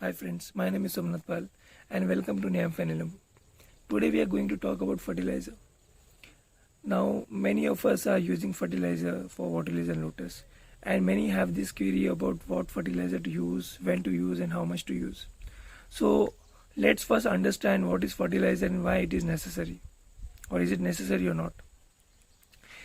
Hi friends, my name is Somnath Pal and welcome to Nyam Fenilum. Today we are going to talk about fertilizer. Now many of us are using fertilizer for water lilies and lotus, and many have this query about what fertilizer to use, when to use and how much to use. So let's first understand what is fertilizer and why it is necessary, or is it necessary or not.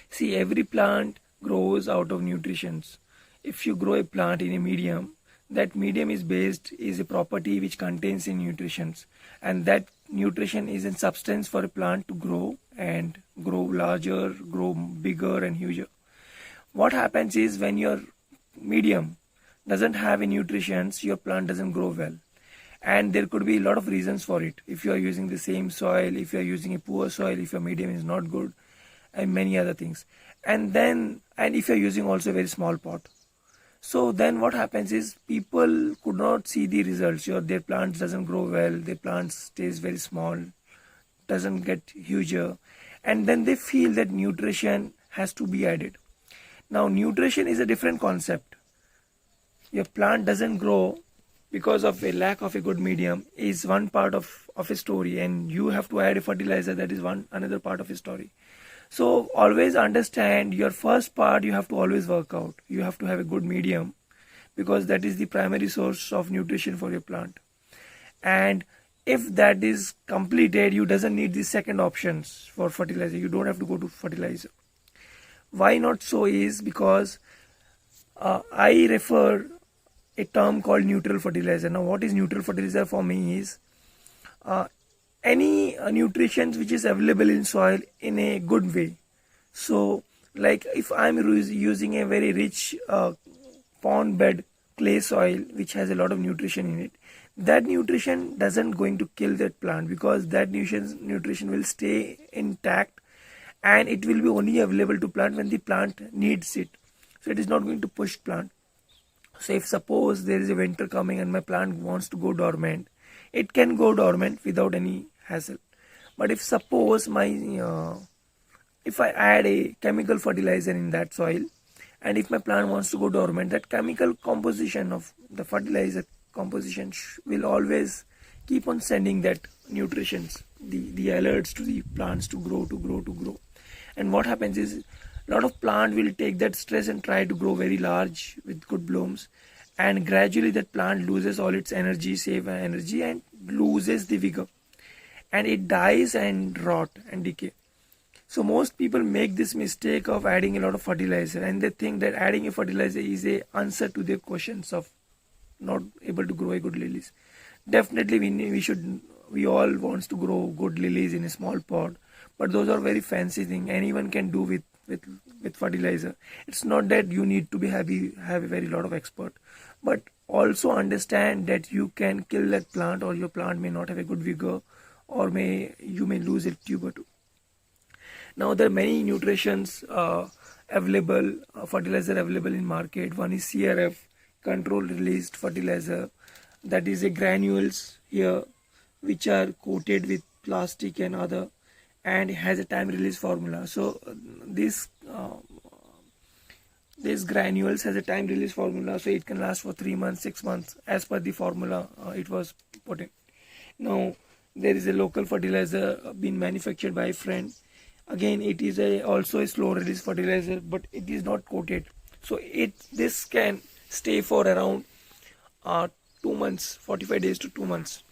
See, every plant grows out of nutritions. If you grow a plant in a medium, that medium is a property which contains in nutritions, and that nutrition is a substance for a plant to grow and grow larger, grow bigger and huger. What happens is when your medium doesn't have any nutritions, your plant doesn't grow well, and there could be a lot of reasons for it. If you are using the same soil, if you are using a poor soil, if your medium is not good, and many other things. And if you're using also a very small pot, so then what happens is people could not see the results. Their plants doesn't grow well, their plants stays very small, doesn't get huger, and then they feel that nutrition has to be added. Now nutrition is a different concept. Your plant doesn't grow because of a lack of a good medium is one part of a story, and you have to add a fertilizer, that is one another part of a story. So always understand your first part, you have to always work out. You have to have a good medium because that is the primary source of nutrition for your plant. And if that is completed, you doesn't need the second options for fertilizer. You don't have to go to fertilizer. Why not so is because I refer a term called neutral fertilizer. Now what is neutral fertilizer for me is any nutrition which is available in soil in a good way. So like if I'm using a very rich pond bed clay soil which has a lot of nutrition in it, that nutrition doesn't going to kill that plant because that nutrition will stay intact and it will be only available to plant when the plant needs it. So it is not going to push plant. So if suppose there is a winter coming and my plant wants to go dormant, it can go dormant without any hassle. But if suppose if I add a chemical fertilizer in that soil, and if my plant wants to go dormant, that chemical composition of the fertilizer composition will always keep on sending that nutritions, the alerts to the plants to grow. And what happens is a lot of plant will take that stress and try to grow very large with good blooms, and gradually that plant loses all its energy, save energy, and loses the vigor, and it dies and rot and decay. So most people make this mistake of adding a lot of fertilizer, and they think that adding a fertilizer is a answer to their questions of not able to grow a good lilies. Definitely we all wants to grow good lilies in a small pot, but those are very fancy thing anyone can do with fertilizer. It's not that you need to have a very lot of expert, but also understand that you can kill that plant, or your plant may not have a good vigor, or you may lose a tuber too. Now there are many nutritions available, fertilizer available in market. One is CRF, control released fertilizer, that is a granules here which are coated with plastic and other, and has a time release formula. So this granules has a time release formula, so it can last for 3 months, 6 months as per the formula it was put in. Now there is a local fertilizer being manufactured by a friend. Again, it is also a slow release fertilizer, but it is not coated, so this can stay for around 2 months, 45 days to 2 months.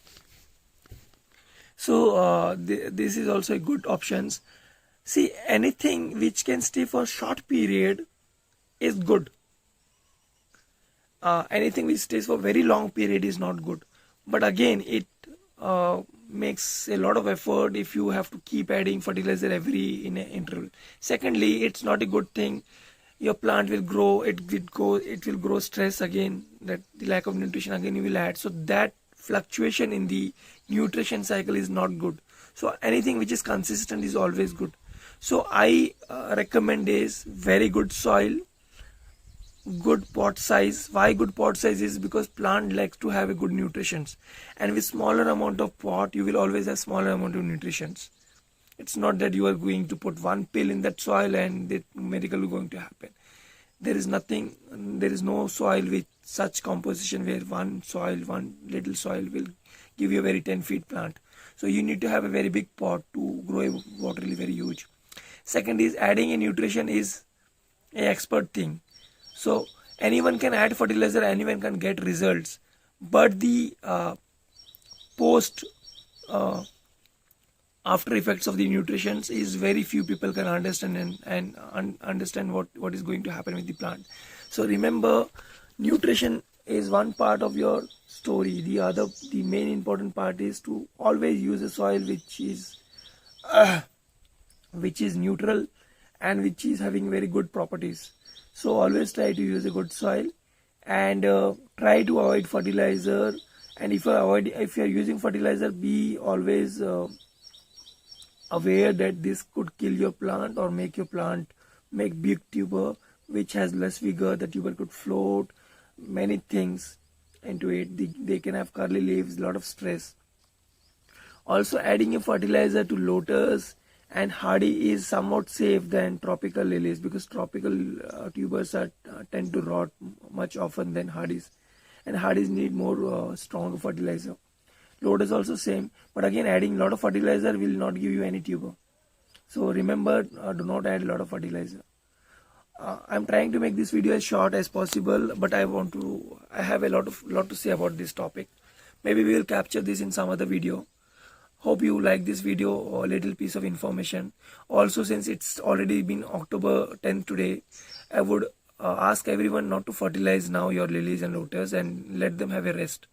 So this is also a good options. See, anything which can stay for short period is good. Anything which stays for very long period is not good. But again, it makes a lot of effort if you have to keep adding fertilizer in an interval. Secondly, it's not a good thing. Your plant will grow, it will grow stress again, that the lack of nutrition again you will add. So that fluctuation in the nutrition cycle is not good. So anything which is consistent is always good. So I recommend is very good soil, good pot size. Why good pot size is because plant likes to have a good nutritions, and with smaller amount of pot you will always have smaller amount of nutritions. It's not that you are going to put one pill in that soil and the miracle is going to happen. There is no soil which such composition where one little soil will give you a very 10 feet plant. So you need to have a very big pot to grow a water lily very huge. Second is adding a nutrition is a expert thing. So anyone can add fertilizer, anyone can get results, but the post after effects of the nutrition is very few people can understand and understand what is going to happen with the plant. So remember, nutrition is one part of your story. The main important part is to always use a soil which is neutral and which is having very good properties. So always try to use a good soil and try to avoid fertilizer. And if you are using fertilizer, be always aware that this could kill your plant or make your plant make big tuber which has less vigor. The tuber could float, many things into it. They can have curly leaves, lot of stress. Also, adding a fertilizer to lotus and hardy is somewhat safe than tropical lilies, because tropical tubers tend to rot much often than hardys, and hardys need more strong fertilizer. Lotus also same, but again adding a lot of fertilizer will not give you any tuber. So remember, do not add a lot of fertilizer. I'm trying to make this video as short as possible, but I have a lot to say about this topic. Maybe we will capture this in some other video. Hope you like this video or a little piece of information. Also, since it's already been October 10th today, I would ask everyone not to fertilize now your lilies and lotus and let them have a rest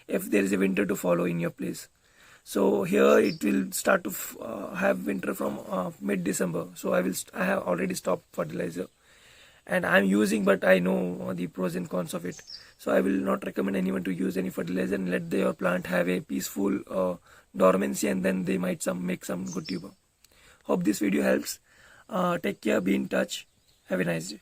if there is a winter to follow in your place. So here it will start to have winter from mid-December. So I have already stopped fertilizer, and I'm using, but I know the pros and cons of it. So I will not recommend anyone to use any fertilizer, and let your plant have a peaceful dormancy, and then they might make some good tuber. Hope this video helps. Take care, be in touch. Have a nice day.